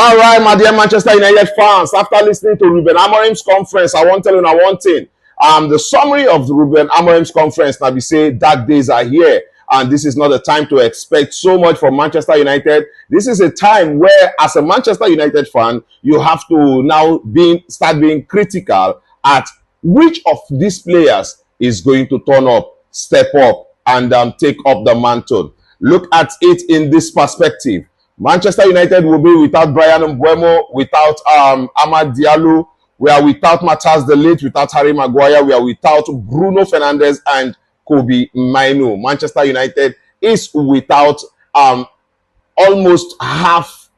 All right, my dear Manchester United fans, after listening to Ruben Amorim's conference, I want to tell you one thing. The summary of the Ruben Amorim's conference, now we say dark days are here, and this is not a time to expect so much from Manchester United. This is a time where, as a Manchester United fan, you have to now start being critical at which of these players is going to turn up, step up, and take up the mantle. Look at it in this perspective. Manchester United will be without Brian Mbeumo, without Amad Diallo. We are without Matthias de Ligt, without Harry Maguire. We are without Bruno Fernandes and Kobe Mainoo. Manchester United is without almost half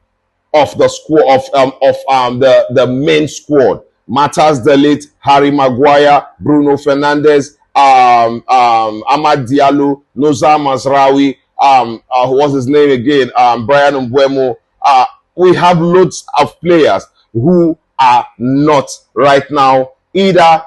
of the squad of the main squad. Matthias de Ligt, Harry Maguire, Bruno Fernandes, Amad Diallo, Noza Mazraoui, what's his name again? Brian Mbeumo. We have loads of players who are not right now either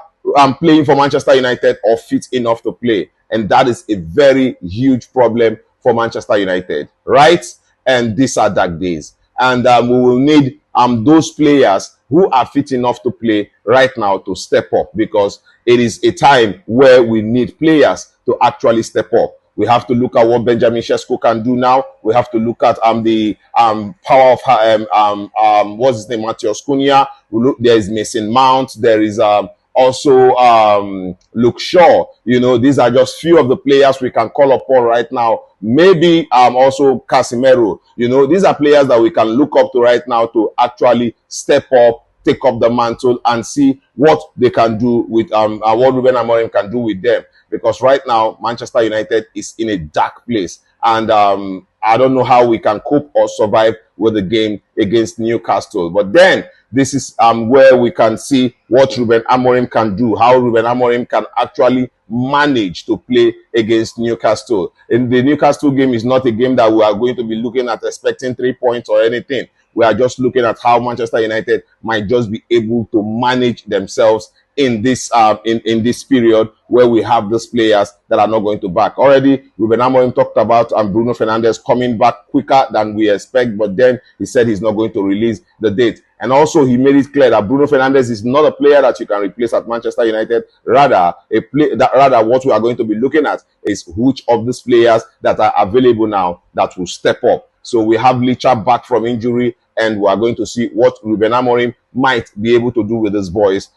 playing for Manchester United or fit enough to play. And that is a very huge problem for Manchester United, right? And these are dark days. And we will need those players who are fit enough to play right now to step up, because it is a time where we need players to actually step up. We have to look at what Benjamin Sesko can do now. We have to look at the power of what's his name, Matheus Cunha. There is Mason Mount. There is also Luke Shaw. You know, these are just few of the players we can call upon right now. Maybe also Casemiro. You know, these are players that we can look up to right now to actually step up, take up the mantle, and see what they can do with what Ruben Amorim can do with them. Because right now, Manchester United is in a dark place. And I don't know how we can cope or survive with the game against Newcastle. But then, this is where we can see what Ruben Amorim can do, how Ruben Amorim can actually manage to play against Newcastle. And the Newcastle game is not a game that we are going to be looking at expecting 3 points or anything. We are just looking at how Manchester United might just be able to manage themselves in this in this period where we have those players that are not going to back. Already, Ruben Amorim talked about Bruno Fernandes coming back quicker than we expect, but then he said he's not going to release the date. And also, he made it clear that Bruno Fernandes is not a player that you can replace at Manchester United. Rather, what we are going to be looking at is which of these players that are available now that will step up. So we have Ligt back from injury, and we are going to see what Ruben Amorim might be able to do with his boys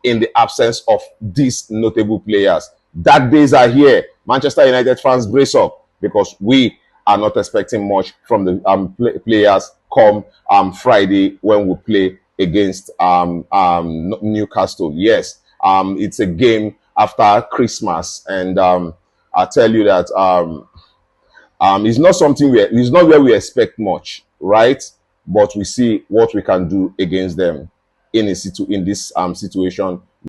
in the absence of these notable players. Dark days are here. Manchester United fans, brace up, because we are not expecting much from the players come Friday when we play against Newcastle. Yes, it's a game after Christmas, and I tell you that it's not something it's not where we expect much, right? But we see what we can do against them in this situation